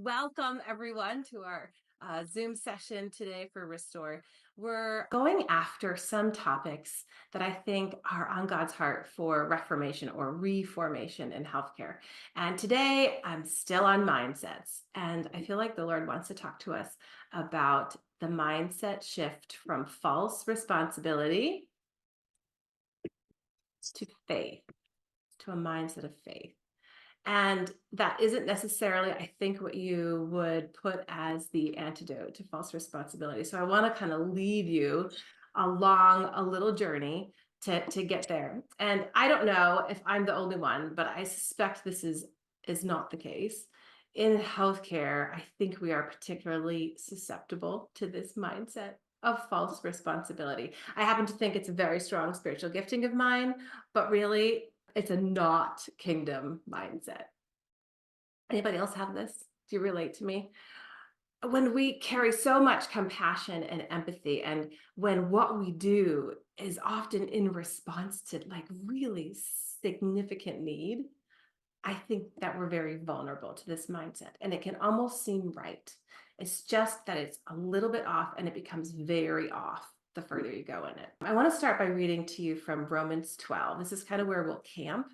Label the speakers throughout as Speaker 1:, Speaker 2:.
Speaker 1: Welcome, everyone, to our Zoom session today for Restore. We're going after some topics that I think are on God's heart for reformation or reformation in healthcare. And today I'm still on mindsets. And I feel like the Lord wants to talk to us about the mindset shift from false responsibility to faith, to a mindset of faith. And that isn't necessarily, I think, what you would put as the antidote to false responsibility. So I want to kind of lead you along a little journey to get there. And I don't know if I'm the only one, but I suspect this is not the case. In healthcare, I think we are particularly susceptible to this mindset of false responsibility. I happen to think it's a very strong spiritual gifting of mine, but really it's a not kingdom mindset. Anybody else have this? Do you relate to me? When we carry so much compassion and empathy, and when what we do is often in response to like really significant need, I think that we're very vulnerable to this mindset, and it can almost seem right. It's just that it's a little bit off, and it becomes very off the further you go in it. I want to start by reading to you from Romans 12. This is kind of where we'll camp,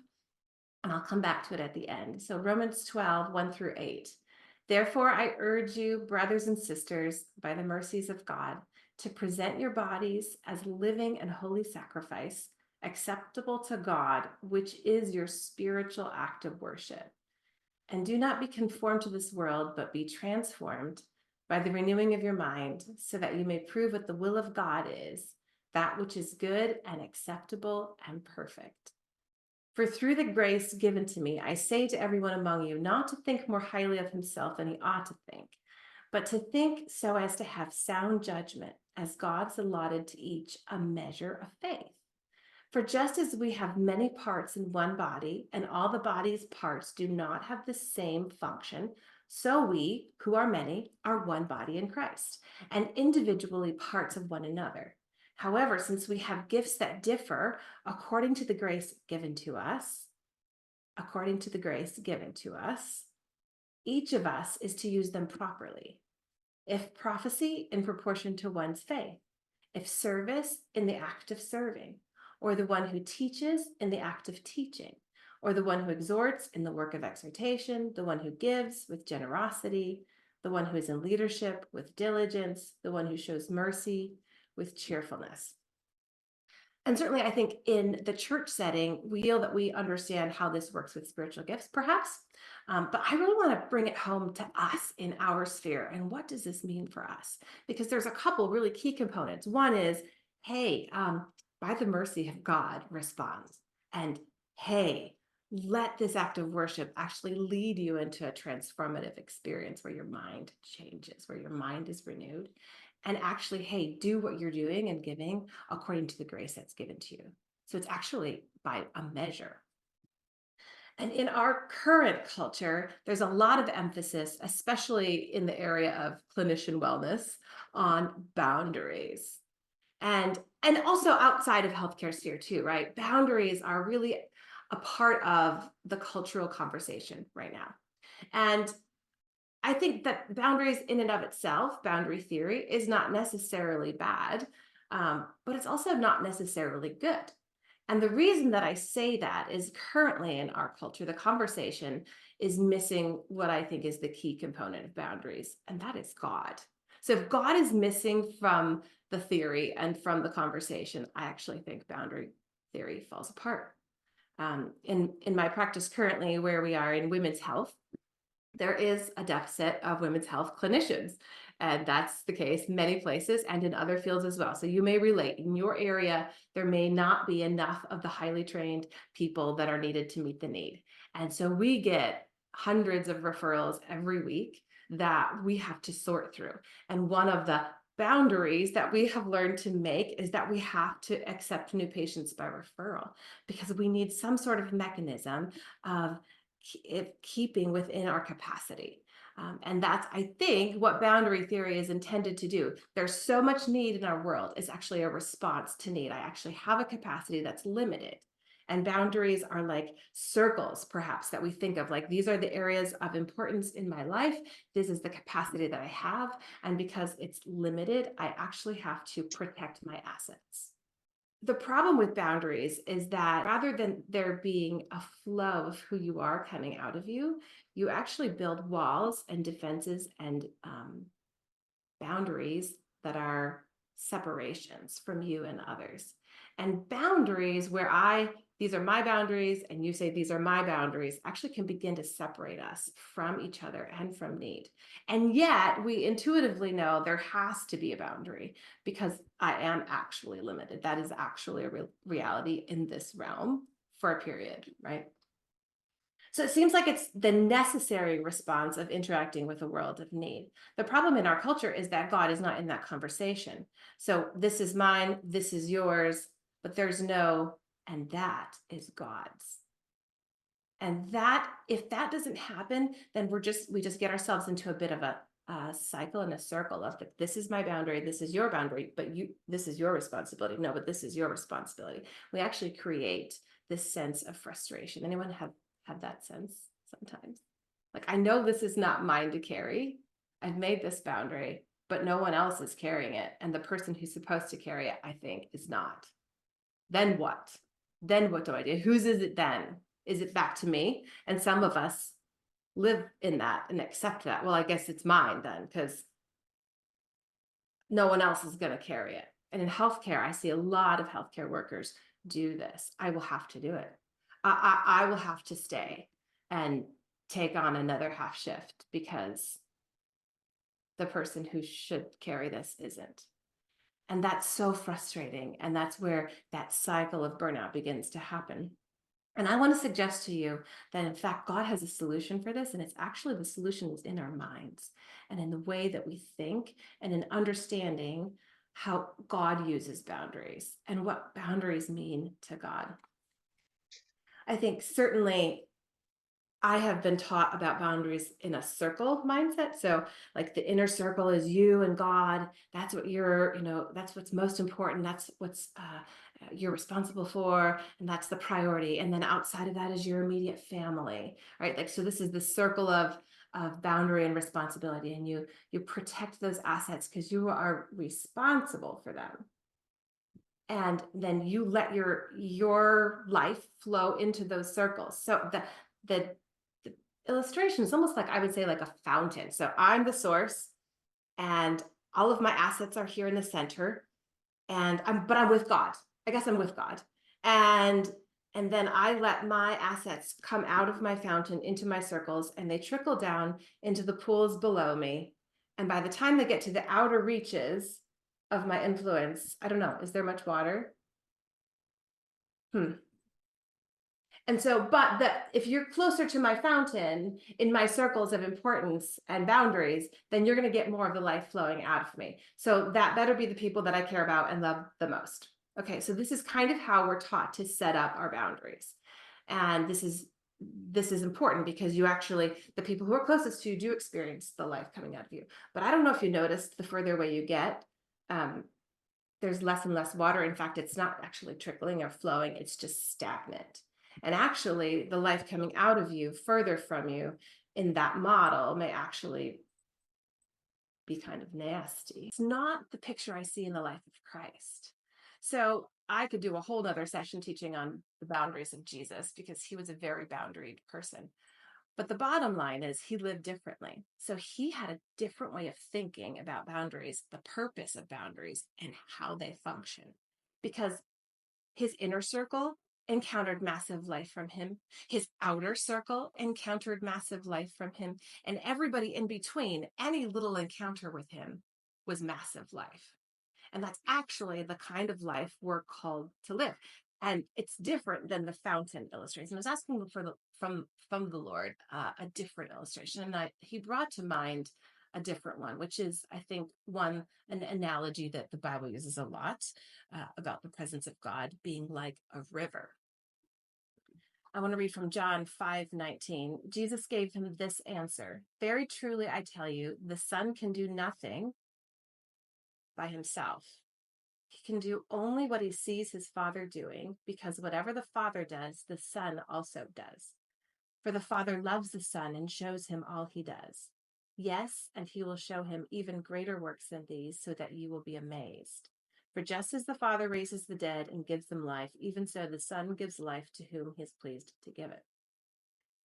Speaker 1: and I'll come back to it at the end. So Romans 12, 1 through 8. Therefore, I urge you, brothers and sisters, by the mercies of God, to present your bodies as living and holy sacrifice, acceptable to God, which is your spiritual act of worship. And do not be conformed to this world, but be transformed by the renewing of your mind, so that you may prove what the will of God is, that which is good and acceptable and perfect. For through the grace given to me, I say to everyone among you, not to think more highly of himself than he ought to think, but to think so as to have sound judgment, as God's allotted to each a measure of faith. For just as we have many parts in one body, and all the body's parts do not have the same function, so we, who are many, are one body in Christ, and individually parts of one another. However, since we have gifts that differ according to the grace given to us, according to the grace given to us, each of us is to use them properly. If prophecy, in proportion to one's faith; if service, in the act of serving; or the one who teaches, in the act of teaching; or the one who exhorts, in the work of exhortation; the one who gives, with generosity; the one who is in leadership, with diligence; the one who shows mercy, with cheerfulness. And certainly, I think in the church setting, we feel that we understand how this works with spiritual gifts, perhaps. But I really want to bring it home to us in our sphere. And what does this mean for us? Because there's a couple really key components. One is, hey, by the mercy of God responds. And hey, let this act of worship actually lead you into a transformative experience where your mind changes, where your mind is renewed. And actually, hey, do what you're doing and giving according to the grace that's given to you. So it's actually by a measure. And in our current culture, there's a lot of emphasis, especially in the area of clinician wellness, on boundaries. And also outside of healthcare sphere too, right? Boundaries are really a part of the cultural conversation right now. And I think that boundaries in and of itself, boundary theory, is not necessarily bad, but it's also not necessarily good. And the reason that I say that is currently in our culture, the conversation is missing what I think is the key component of boundaries, and that is God. So if God is missing from the theory and from the conversation, I actually think boundary theory falls apart. In my practice currently, where we are in women's health, there is a deficit of women's health clinicians. And that's the case many places and in other fields as well. So you may relate in your area, there may not be enough of the highly trained people that are needed to meet the need. And so we get hundreds of referrals every week that we have to sort through. And one of the boundaries that we have learned to make is that we have to accept new patients by referral, because we need some sort of mechanism of keeping within our capacity. And that's, I think, what boundary theory is intended to do. There's so much need in our world. It's actually a response to need. I actually have a capacity that's limited. And boundaries are like circles, perhaps, that we think of like these are the areas of importance in my life. This is the capacity that I have. And because it's limited, I actually have to protect my assets. The problem with boundaries is that rather than there being a flow of who you are coming out of you, you actually build walls and defenses and boundaries that are separations from you and others. And boundaries where these are my boundaries, and you say, these are my boundaries, actually can begin to separate us from each other and from need. And yet we intuitively know there has to be a boundary because I am actually limited. That is actually a reality in this realm for a period, right? So it seems like it's the necessary response of interacting with a world of need. The problem in our culture is that God is not in that conversation. So this is mine, this is yours, but there's no, and that is God's. And that, if that doesn't happen, then we just get ourselves into a bit of a cycle and a circle of like, this is my boundary, this is your boundary, but this is your responsibility. No, but this is your responsibility. We actually create this sense of frustration. Anyone have that sense sometimes? Like, I know this is not mine to carry. I've made this boundary, but no one else is carrying it. And the person who's supposed to carry it, I think, is not. Then what? Then what do I do? Whose is it then? Is it back to me? And some of us live in that and accept that. Well, I guess it's mine then, because no one else is going to carry it. And in healthcare, I see a lot of healthcare workers do this. I will have to do it. I will have to stay and take on another half shift because the person who should carry this isn't. And that's so frustrating. And that's where that cycle of burnout begins to happen. And I want to suggest to you that, in fact, God has a solution for this. And it's actually the solution is in our minds and in the way that we think and in understanding how God uses boundaries and what boundaries mean to God. I think certainly I have been taught about boundaries in a circle mindset. So like the inner circle is you and God. That's what that's what's most important. That's what's you're responsible for. And that's the priority. And then outside of that is your immediate family, right? Like, so this is the circle of boundary and responsibility. And you protect those assets because you are responsible for them. And then you let your life flow into those circles. So the illustration is almost like, I would say, like a fountain. So I'm the source and all of my assets are here in the center, and I'm with God. I guess I'm with God. And then I let my assets come out of my fountain into my circles, and they trickle down into the pools below me. And by the time they get to the outer reaches of my influence, I don't know, is there much water? And so, but if you're closer to my fountain in my circles of importance and boundaries, then you're going to get more of the life flowing out of me. So that better be the people that I care about and love the most. Okay, so this is kind of how we're taught to set up our boundaries. And this is important because you actually, the people who are closest to you do experience the life coming out of you. But I don't know if you noticed, the further away you get, there's less and less water. In fact, it's not actually trickling or flowing, it's just stagnant. And actually, the life coming out of you, further from you in that model, may actually be kind of nasty. It's not the picture I see in the life of Christ. So I could do a whole nother session teaching on the boundaries of Jesus because he was a very boundaried person. But the bottom line is he lived differently. So he had a different way of thinking about boundaries, the purpose of boundaries, and how they function. Because his inner circle encountered massive life from him. His outer circle encountered massive life from him. And everybody in between, any little encounter with him was massive life. And that's actually the kind of life we're called to live. And it's different than the fountain illustration. I was asking from the Lord a different illustration, and he brought to mind a different one, which is, I think, an analogy that the Bible uses a lot about the presence of God being like a river. I want to read from John 5:19. Jesus gave him this answer: "Very truly, I tell you, the Son can do nothing by himself. He can do only what he sees his Father doing, because whatever the Father does, the Son also does. For the Father loves the Son and shows him all he does. Yes, and he will show him even greater works than these, so that you will be amazed. For just as the Father raises the dead and gives them life, even so the Son gives life to whom he is pleased to give it.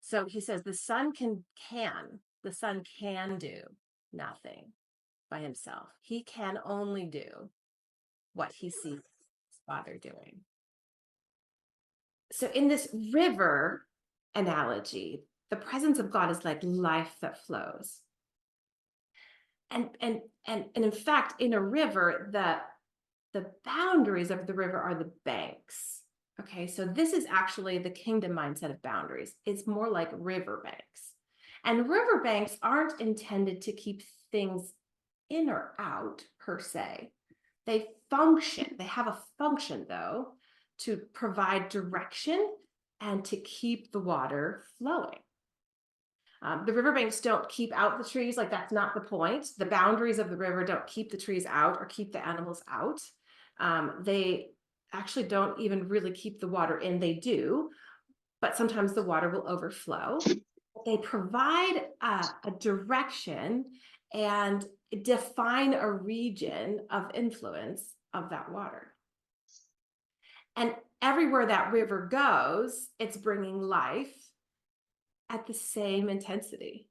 Speaker 1: So he says the Son the Son can do nothing by himself. He can only do what he sees his Father doing. So in this river analogy, the presence of God is like life that flows. And in fact, in a river, the boundaries of the river are the banks. Okay, so this is actually the kingdom mindset of boundaries. It's more like river banks. And river banks aren't intended to keep things in or out per se. They function. They have a function, though, to provide direction and to keep the water flowing. The riverbanks don't keep out the trees, like that's not the point. The boundaries of the river don't keep the trees out or keep the animals out. They actually don't even really keep the water in. They do, but sometimes the water will overflow. They provide a direction and define a region of influence of that water. And everywhere that river goes, it's bringing life at the same intensity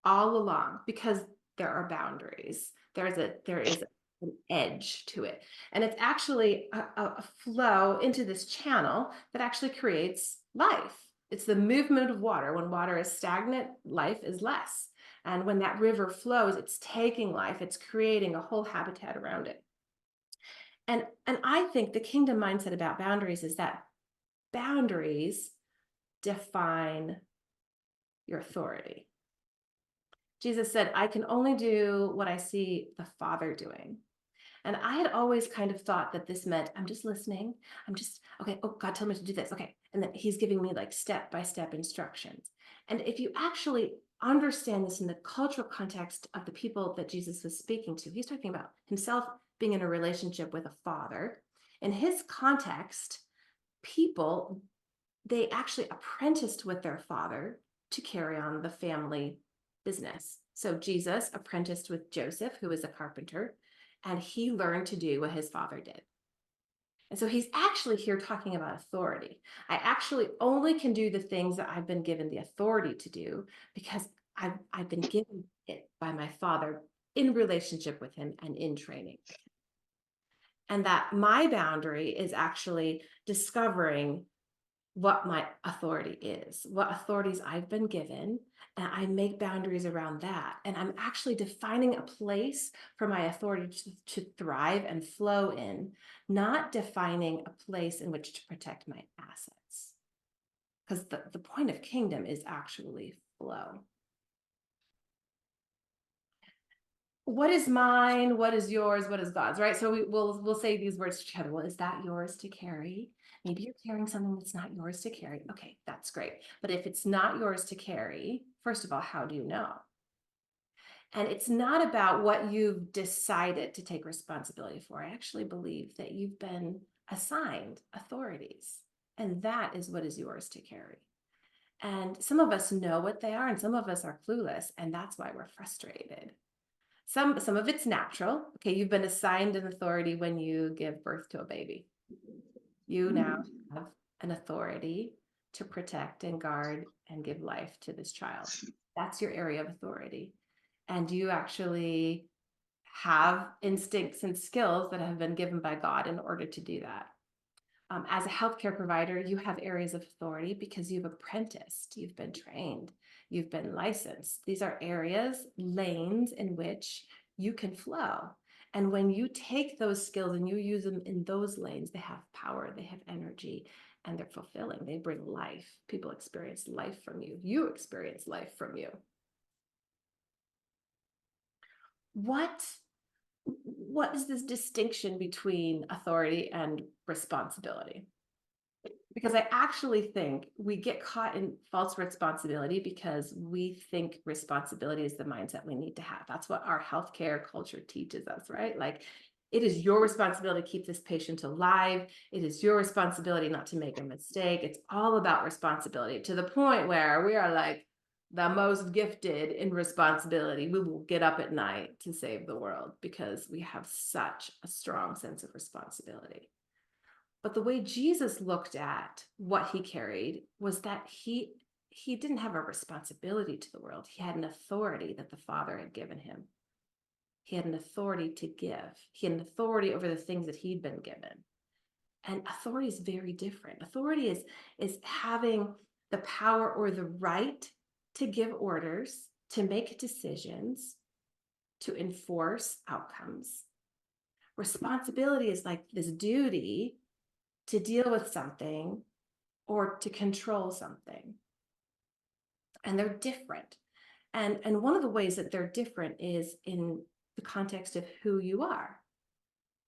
Speaker 1: all along, because there are boundaries. There is an edge to it. And it's actually a flow into this channel that actually creates life. It's the movement of water. When water is stagnant, life is less. And when that river flows, it's taking life, it's creating a whole habitat around it. And I think the kingdom mindset about boundaries is that boundaries define your authority. Jesus said, I can only do what I see the Father doing. And I had always kind of thought that this meant I'm just listening. I'm just, okay, oh, God told me to do this. Okay. And then he's giving me like step-by-step instructions. And if you actually understand this in the cultural context of the people that Jesus was speaking to, he's talking about himself being in a relationship with a father. In his context, people, they actually apprenticed with their father to carry on the family business. So Jesus apprenticed with Joseph, who was a carpenter, and he learned to do what his father did. And so he's actually here talking about authority. I actually only can do the things that I've been given the authority to do because I've been given it by my father in relationship with him and in training. And that my boundary is actually discovering what my authority is, what authorities I've been given, and I make boundaries around that. And I'm actually defining a place for my authority to thrive and flow in, not defining a place in which to protect my assets. Because the point of kingdom is actually flow. What is mine? What is yours? What is God's, right? So we'll say these words to each other. Well, is that yours to carry? Maybe you're carrying something that's not yours to carry. Okay, that's great. But if it's not yours to carry, first of all, how do you know? And it's not about what you've decided to take responsibility for. I actually believe that you've been assigned authorities, and that is what is yours to carry. And some of us know what they are, and some of us are clueless, and that's why we're frustrated. Some of it's natural. Okay, you've been assigned an authority when you give birth to a baby. You now have an authority to protect and guard and give life to this child. That's your area of authority. And you actually have instincts and skills that have been given by God in order to do that. As a healthcare provider, you have areas of authority because you've apprenticed, you've been trained, you've been licensed. These are areas, lanes in which you can flow. And when you take those skills and you use them in those lanes, they have power, they have energy, and they're fulfilling. They bring life. People experience life from you. You experience life from you. What is this distinction between authority and responsibility? Because I actually think we get caught in false responsibility because we think responsibility is the mindset we need to have. That's what our healthcare culture teaches us, right? Like It is your responsibility to keep this patient alive. It is your responsibility not to make a mistake. It's all about responsibility, to the point where we are like the most gifted in responsibility. We will get up at night to save the world because we have such a strong sense of responsibility. But the way Jesus looked at what he carried was that he didn't have a responsibility to the world. He had an authority that the Father had given him. He had an authority to give. He had an authority over the things that he'd been given. And authority is very different. Authority is having the power or the right to give orders, to make decisions, to enforce outcomes. Responsibility is like this duty to deal with something or to control something. And they're different. And one of the ways that they're different is in the context of who you are.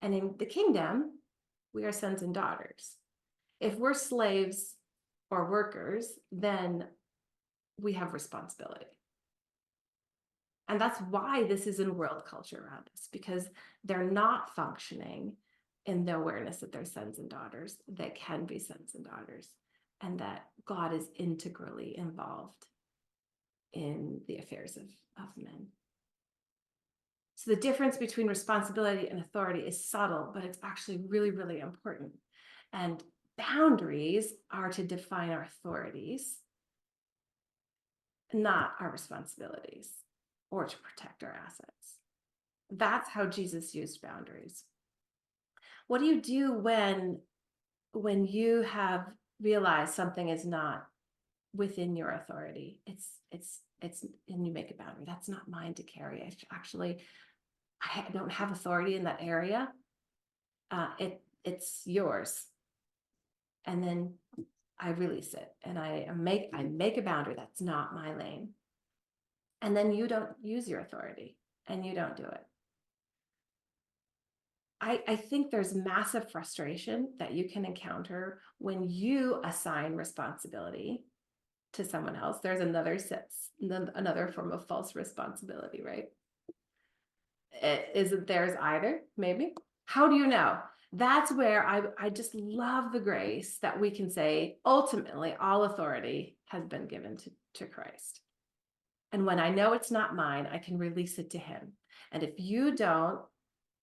Speaker 1: And in the kingdom, we are sons and daughters. If we're slaves or workers, then we have responsibility. And that's why this is in world culture around us, because they're not functioning in the awareness that they're sons and daughters, that can be sons and daughters, and that God is integrally involved in the affairs of men. So the difference between responsibility and authority is subtle, but it's actually really, really important. And boundaries are to define our authorities, not our responsibilities, or to protect our assets. That's how Jesus used boundaries. What do you do when you have realized something is not within your authority? It's and you make a boundary. That's not mine to carry. I don't have authority in that area. It's yours. And then I release it, and I make a boundary. That's not my lane. And then you don't use your authority, and you don't do it. I think there's massive frustration that you can encounter when you assign responsibility to someone else. There's another form of false responsibility, right? It isn't theirs either, maybe. How do you know? That's where I just love the grace that we can say, ultimately, all authority has been given to Christ. And when I know it's not mine, I can release it to him. And if you don't,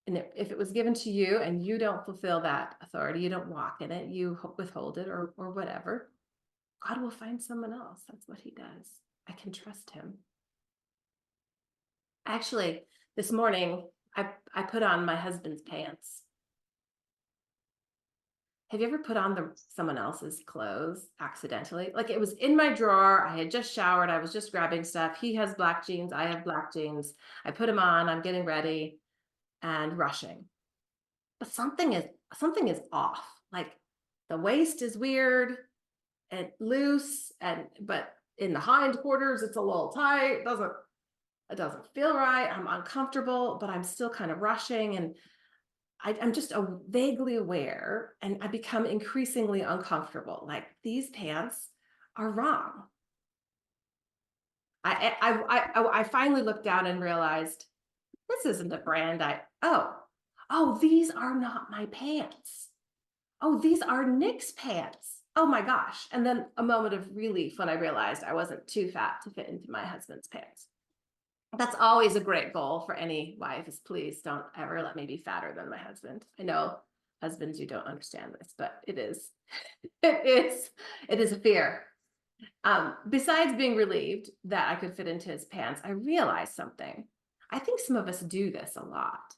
Speaker 1: and if it was given to you and you don't fulfill that authority, you don't walk in it, you withhold it or whatever, God will find someone else. That's what he does. I can trust him. Actually, this morning, I put on my husband's pants. Have you ever put on someone else's clothes accidentally? Like, it was in my drawer. I had just showered. I was just grabbing stuff. He has black jeans. I have black jeans. I put them on. I'm getting ready and rushing. But something is off. Like, the waist is weird and loose, but in the hindquarters, it's a little tight. It doesn't feel right. I'm uncomfortable, but I'm still kind of rushing, and I'm just vaguely aware, and I become increasingly uncomfortable. Like, these pants are wrong. I finally looked down and realized this isn't a brand. Oh, these are not my pants. Oh, these are Nick's pants. Oh my gosh. And then a moment of relief when I realized I wasn't too fat to fit into my husband's pants. That's always a great goal for any wife, is please don't ever let me be fatter than my husband. I know, husbands, you don't understand this, but it is a fear. Besides being relieved that I could fit into his pants, I realized something. I think some of us do this a lot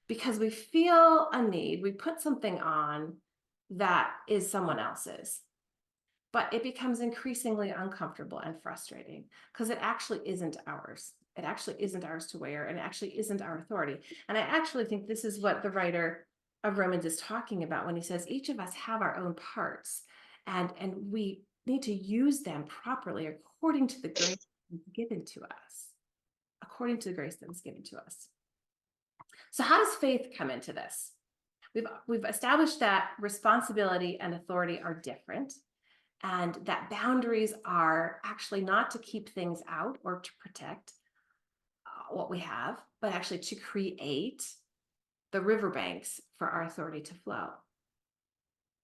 Speaker 1: because we feel a need. We put something on that is someone else's, but it becomes increasingly uncomfortable and frustrating because it actually isn't ours. It actually isn't ours to wear, and it actually isn't our authority. And I actually think this is what the writer of Romans is talking about when he says each of us have our own parts, and we need to use them properly according to the grace given to us. According to the grace that was given to us. So how does faith come into this? We've established that responsibility and authority are different, and that boundaries are actually not to keep things out or to protect what we have, but actually to create the riverbanks for our authority to flow.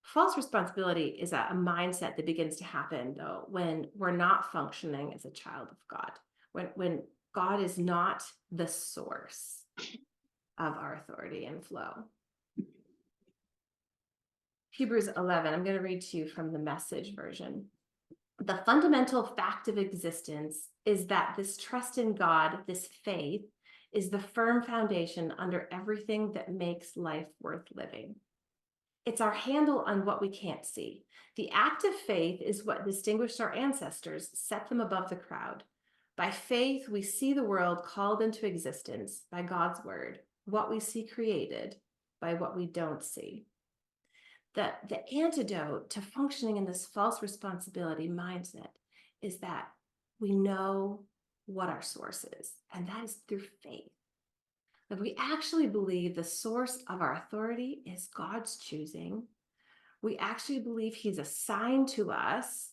Speaker 1: False responsibility is a mindset that begins to happen, though, when we're not functioning as a child of God, when God is not the source of our authority and flow. Hebrews 11, I'm going to read to you from the Message version. The fundamental fact of existence is that this trust in God, this faith, is the firm foundation under everything that makes life worth living. It's our handle on what we can't see. The act of faith is what distinguished our ancestors, set them above the crowd. By faith, we see the world called into existence by God's word, what we see created by what we don't see. The antidote to functioning in this false responsibility mindset is that we know what our source is, and that is through faith. That we actually believe the source of our authority is God's choosing. We actually believe he's assigned to us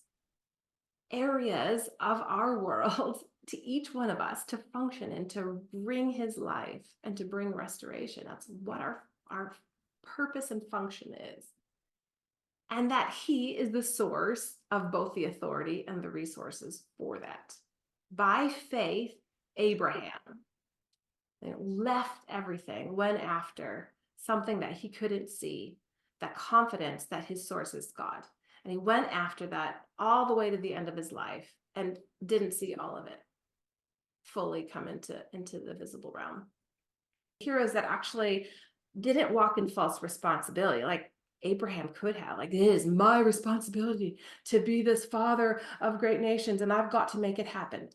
Speaker 1: areas of our world, to each one of us, to function and to bring his life and to bring restoration. That's what our purpose and function is. And that he is the source of both the authority and the resources for that. By faith, Abraham left everything, went after something that he couldn't see, that confidence that his source is God. And he went after that all the way to the end of his life and didn't see all of it fully come into the visible realm. Heroes that actually didn't walk in false responsibility, like Abraham could have, like, it is my responsibility to be this father of great nations, and I've got to make it happen.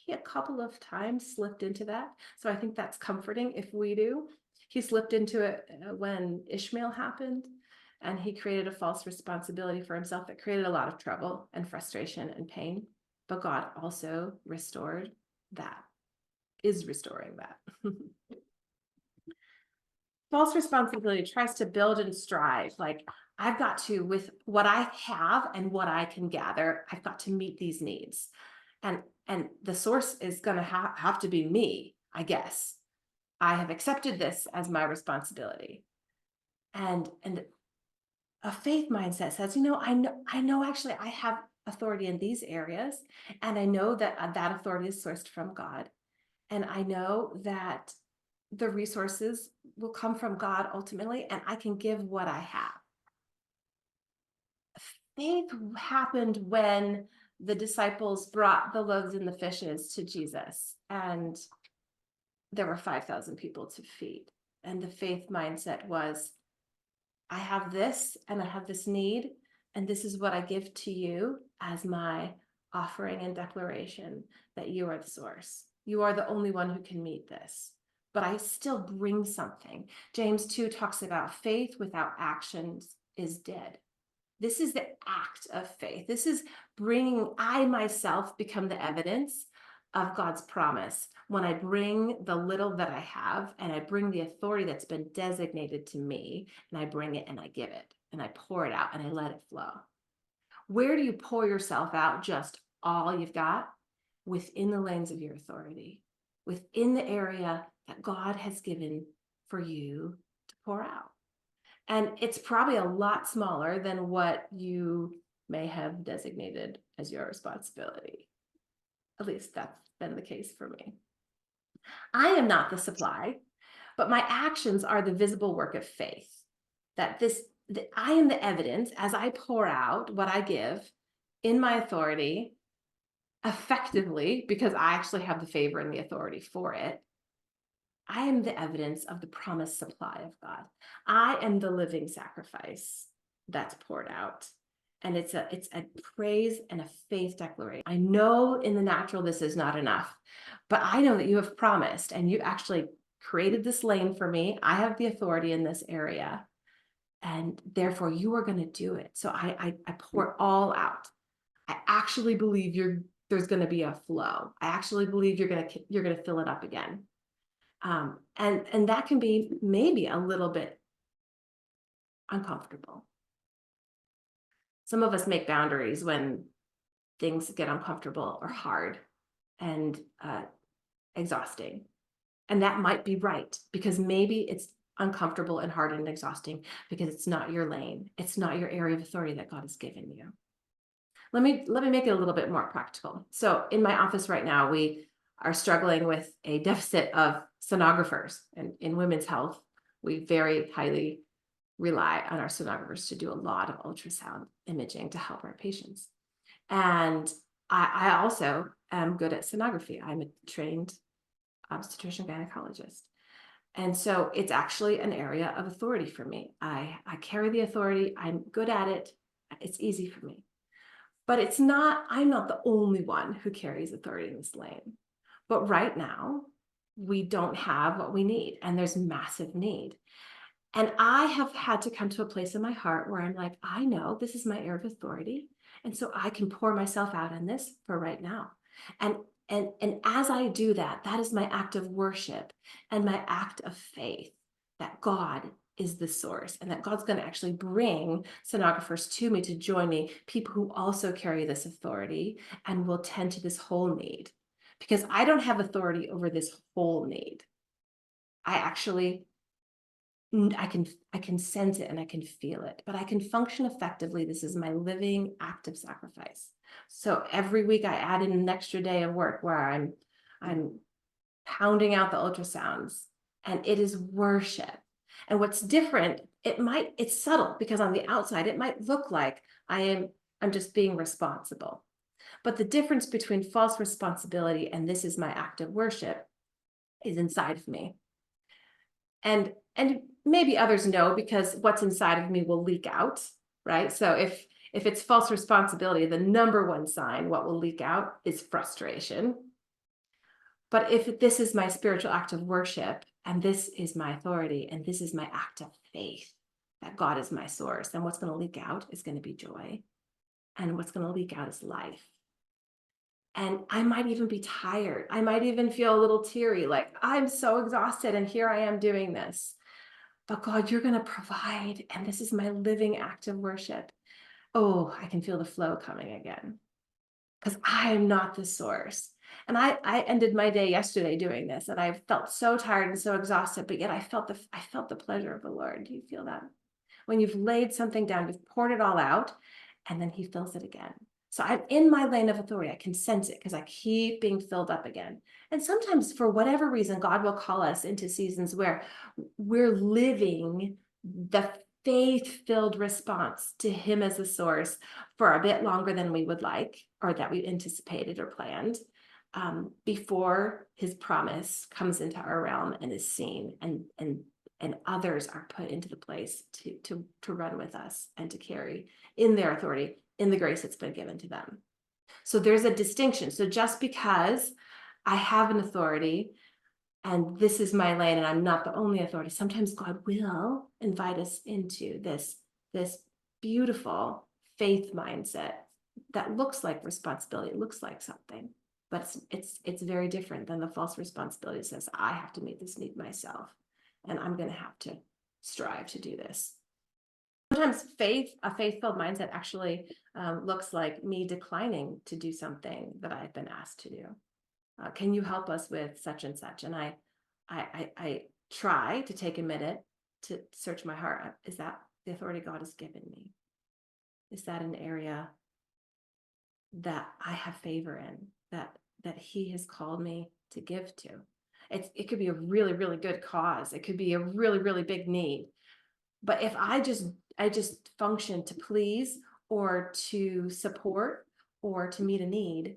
Speaker 1: He a couple of times slipped into that. So I think that's comforting if we do. He slipped into it when Ishmael happened, and he created a false responsibility for himself that created a lot of trouble and frustration and pain. But God also restored that, is restoring that. False responsibility tries to build and strive. Like, I've got to, with what I have and what I can gather, I've got to meet these needs. And the source is going to have to be me, I guess. I have accepted this as my responsibility. And a faith mindset says, I know actually I have authority in these areas, and I know that that authority is sourced from God. And I know that the resources will come from God ultimately, and I can give what I have. Faith happened when the disciples brought the loaves and the fishes to Jesus, and there were 5,000 people to feed. And the faith mindset was, I have this and I have this need, and this is what I give to you as my offering and declaration that you are the source. You are the only one who can meet this. But I still bring something. James 2 talks about faith without actions is dead. This is the act of faith. This is bringing, I myself become the evidence of God's promise when I bring the little that I have, and I bring the authority that's been designated to me, and I bring it and I give it and I pour it out and I let it flow. Where do you pour yourself out just all you've got? Within the lanes of your authority, within the area that God has given for you to pour out. And it's probably a lot smaller than what you may have designated as your responsibility. At least that's been the case for me. I am not the supply, but my actions are the visible work of faith. That I am the evidence as I pour out what I give in my authority effectively, because I actually have the favor and the authority for it. I am the evidence of the promised supply of God. I am the living sacrifice that's poured out. And it's a praise and a faith declaration. I know in the natural this is not enough, but I know that you have promised, and you actually created this lane for me. I have the authority in this area, and therefore you are going to do it. So I pour it all out. I actually believe there's going to be a flow. I actually believe you're going to fill it up again. And that can be maybe a little bit uncomfortable. Some of us make boundaries when things get uncomfortable or hard and exhausting. And that might be right, because maybe it's uncomfortable and hard and exhausting because it's not your lane. It's not your area of authority that God has given you. Let me make it a little bit more practical. So in my office right now, we are struggling with a deficit of sonographers, and in women's health, we very highly rely on our sonographers to do a lot of ultrasound imaging to help our patients. And I also am good at sonography. I'm a trained obstetrician gynecologist. And so it's actually an area of authority for me. I carry the authority. I'm good at it. It's easy for me. But I'm not the only one who carries authority in this lane. But right now, we don't have what we need, and there's massive need. And I have had to come to a place in my heart where I'm like, I know this is my area of authority. And so I can pour myself out on this for right now. And and as I do that, that is my act of worship and my act of faith that God is the source and that God's going to actually bring sonographers to me to join me, people who also carry this authority and will tend to this whole need. Because I don't have authority over this whole need. I actually I can sense it and I can feel it, but I can function effectively. This is my living act of sacrifice. So every week I add in an extra day of work where I'm pounding out the ultrasounds, and it is worship. And what's different, it's subtle because on the outside it might look like I'm just being responsible. But the difference between false responsibility and this is my act of worship is inside of me. And maybe others know because what's inside of me will leak out, right? So if it's false responsibility, the number one sign, what will leak out is frustration. But if this is my spiritual act of worship, and this is my authority, and this is my act of faith, that God is my source, then what's going to leak out is going to be joy. And what's going to leak out is life. And I might even be tired. I might even feel a little teary, like I'm so exhausted and here I am doing this. But God, you're going to provide. And this is my living act of worship. Oh, I can feel the flow coming again because I am not the source. And I ended my day yesterday doing this, and I felt so tired and so exhausted, but yet I felt the pleasure of the Lord. Do you feel that? When you've laid something down, you've poured it all out, and then he fills it again. So I'm in my lane of authority. I can sense it because I keep being filled up again. And sometimes for whatever reason, God will call us into seasons where we're living the faith-filled response to him as a source for a bit longer than we would like, or that we anticipated or planned, before his promise comes into our realm and is seen, and others are put into the place to run with us and to carry in their authority, in the grace that's been given to them. So there's a distinction. So just because I have an authority and this is my lane and I'm not the only authority, sometimes God will invite us into this beautiful faith mindset that looks like responsibility. It looks like something, but it's very different than the false responsibility that says, I have to meet this need myself, and I'm going to have to strive to do this. Sometimes a faith-filled mindset actually looks like me declining to do something that I've been asked to do. Can you help us with such and such? And I try to take a minute to search my heart. Is that the authority God has given me? Is that an area that I have favor in, that he has called me to give to? It could be a really, really good cause. It could be a really, really big need. But if I just function to please or to support or to meet a need,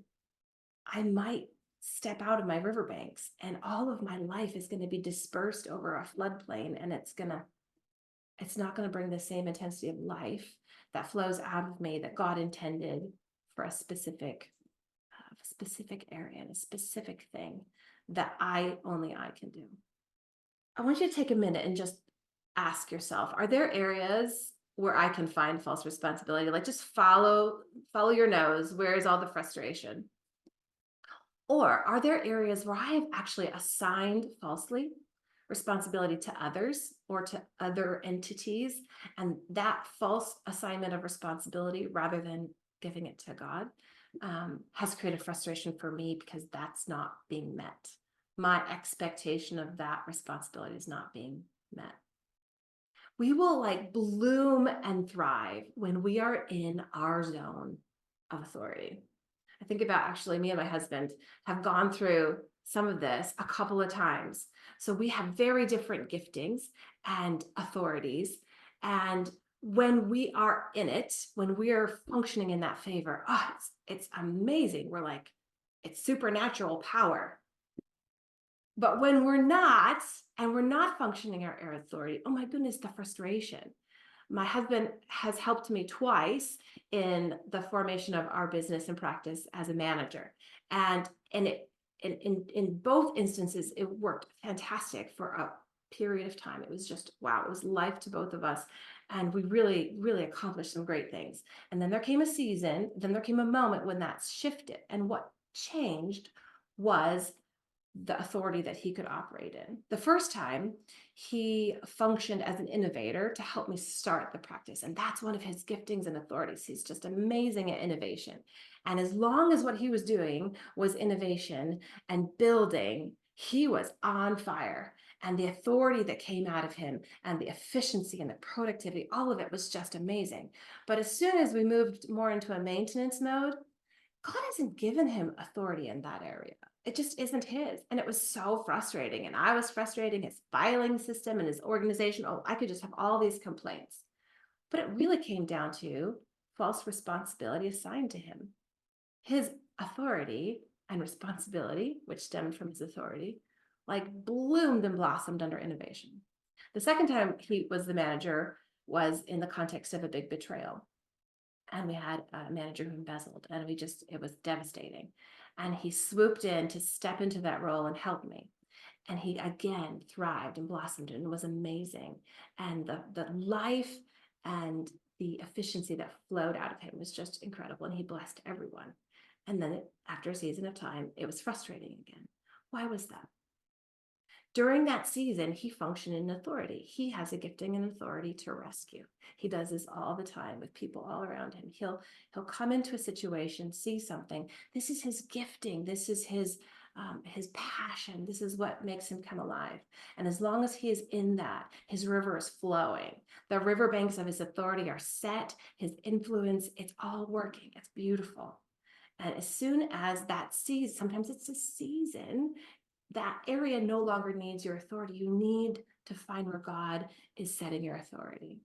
Speaker 1: I might step out of my riverbanks and all of my life is going to be dispersed over a floodplain, and it's not going to bring the same intensity of life that flows out of me that God intended for a specific area and a specific thing that only I can do. I want you to take a minute and just ask yourself, are there areas where I can find false responsibility? Like, just follow your nose. Where is all the frustration? Or are there areas where I have actually assigned falsely responsibility to others or to other entities, and that false assignment of responsibility, rather than giving it to God, has created frustration for me because that's not being met. My expectation of that responsibility is not being met. We will like bloom and thrive when we are in our zone of authority. I think about actually me and my husband have gone through some of this a couple of times. So we have very different giftings and authorities. And when we are in it, when we are functioning in that favor, oh, it's amazing. We're like, it's supernatural power. But when we're not, and we're not functioning our authority, oh my goodness, the frustration. My husband has helped me twice in the formation of our business and practice as a manager. And in both instances, it worked fantastic for a period of time. It was just, wow, it was life to both of us. And we really, really accomplished some great things. And then there came a season, then there came a moment when that shifted. And what changed was the authority that he could operate in. The first time, he functioned as an innovator to help me start the practice. And that's one of his giftings and authorities. He's just amazing at innovation. And as long as what he was doing was innovation and building, he was on fire. And the authority that came out of him and the efficiency and the productivity, all of it was just amazing. But as soon as we moved more into a maintenance mode, God hasn't given him authority in that area. It just isn't his. And it was so frustrating. And I was frustrating his filing system and his organization. Oh, I could just have all these complaints. But it really came down to false responsibility assigned to him. His authority and responsibility, which stemmed from his authority, like bloomed and blossomed under innovation. The second time he was the manager was in the context of a big betrayal. And we had a manager who embezzled, and it was devastating. And he swooped in to step into that role and help me. And he again thrived and blossomed and was amazing. And the life and the efficiency that flowed out of him was just incredible. And he blessed everyone. And then after a season of time, it was frustrating again. Why was that? During that season, he functioned in authority. He has a gifting and authority to rescue. He does this all the time with people all around him. He'll come into a situation, see something. This is his gifting. This is his passion. This is what makes him come alive. And as long as he is in that, his river is flowing. The riverbanks of his authority are set. His influence, it's all working. It's beautiful. And as soon as that season, sometimes it's a season, that area no longer needs your authority. You need to find where God is setting your authority.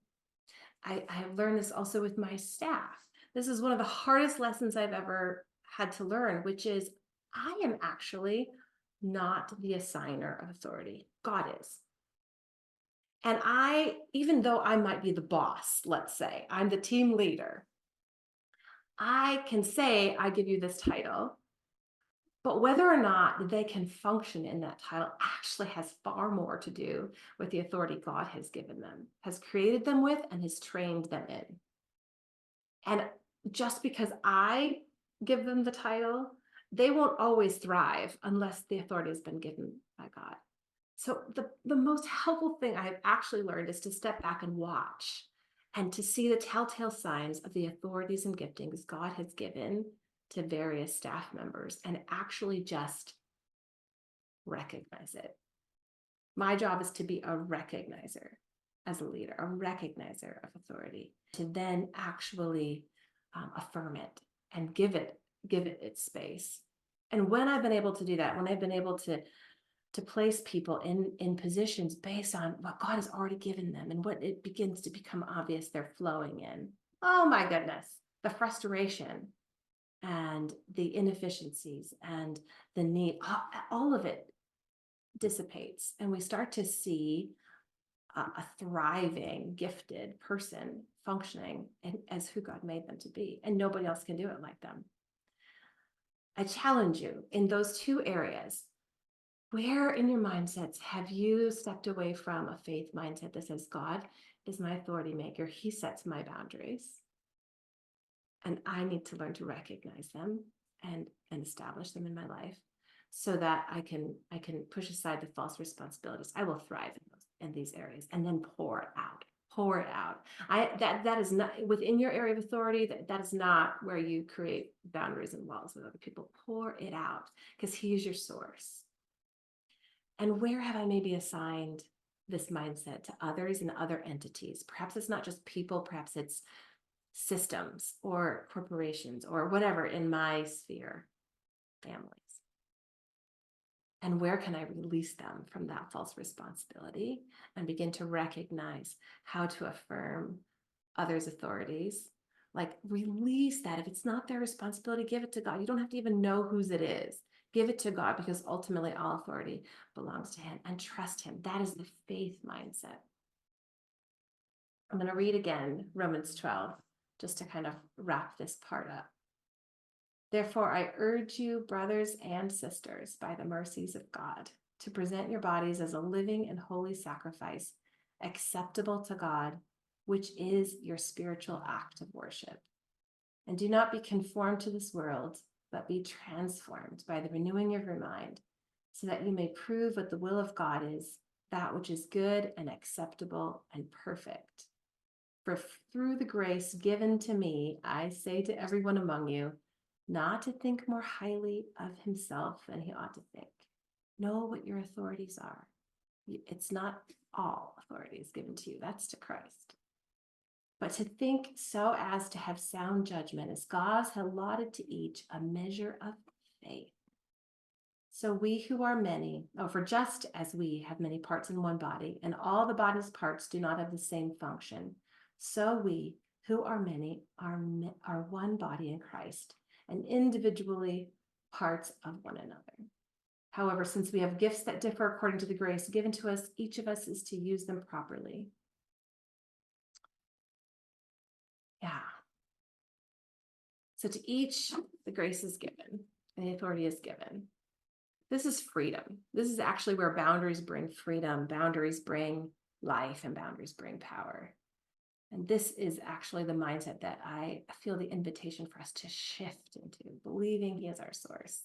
Speaker 1: I have learned this also with my staff. This is one of the hardest lessons I've ever had to learn, which is I am actually not the assigner of authority. God is. And even though I might be the boss, let's say, I'm the team leader, I can say, I give you this title. But whether or not they can function in that title actually has far more to do with the authority God has given them, has created them with, and has trained them in. And just because I give them the title, they won't always thrive unless the authority has been given by God. So the most helpful thing I've actually learned is to step back and watch and to see the telltale signs of the authorities and giftings God has given to various staff members and actually just recognize it. My job is to be a recognizer as a leader, a recognizer of authority, to then actually affirm it and give it its space. And when I've been able to do that, when I've been able to place people in positions based on what God has already given them and what it begins to become obvious they're flowing in, oh my goodness, the frustration and the inefficiencies and the need, all of it dissipates. And we start to see a thriving, gifted person functioning as who God made them to be. And nobody else can do it like them. I challenge you in those two areas. Where in your mindsets have you stepped away from a faith mindset that says, God is my authority maker, he sets my boundaries, and I need to learn to recognize them and establish them in my life so that I can push aside the false responsibilities. I will thrive in these areas and then pour it out. Pour it out. That is not within your area of authority. That is not where you create boundaries and walls with other people. Pour it out because he is your source. And where have I maybe assigned this mindset to others and other entities. Perhaps it's not just people, perhaps it's systems or corporations or whatever in my sphere, families. And where can I release them from that false responsibility and begin to recognize how to affirm others' authorities? Like, release that. If it's not their responsibility, give it to God. You don't have to even know whose it is. Give it to God, because ultimately all authority belongs to him, and trust him. That is the faith mindset. I'm going to read again Romans 12, just to kind of wrap this part up. Therefore, I urge you, brothers and sisters, by the mercies of God, to present your bodies as a living and holy sacrifice, acceptable to God, which is your spiritual act of worship. And do not be conformed to this world, but be transformed by the renewing of your mind, so that you may prove what the will of God is, that which is good and acceptable and perfect. For through the grace given to me, I say to everyone among you, not to think more highly of himself than he ought to think. Know what your authorities are. It's not all authority is given to you. That's to Christ. But to think so as to have sound judgment, as God has allotted to each a measure of faith. So we who are many, for just as we have many parts in one body, and all the body's parts do not have the same function, so we who are many are one body in Christ, and individually parts of one another. However, since we have gifts that differ according to the grace given to us, each of us is to use them properly. Yeah. So to each, the grace is given and the authority is given. This is freedom. This is actually where boundaries bring freedom, boundaries bring life, and boundaries bring power. And this is actually the mindset that I feel the invitation for us to shift into, believing he is our source.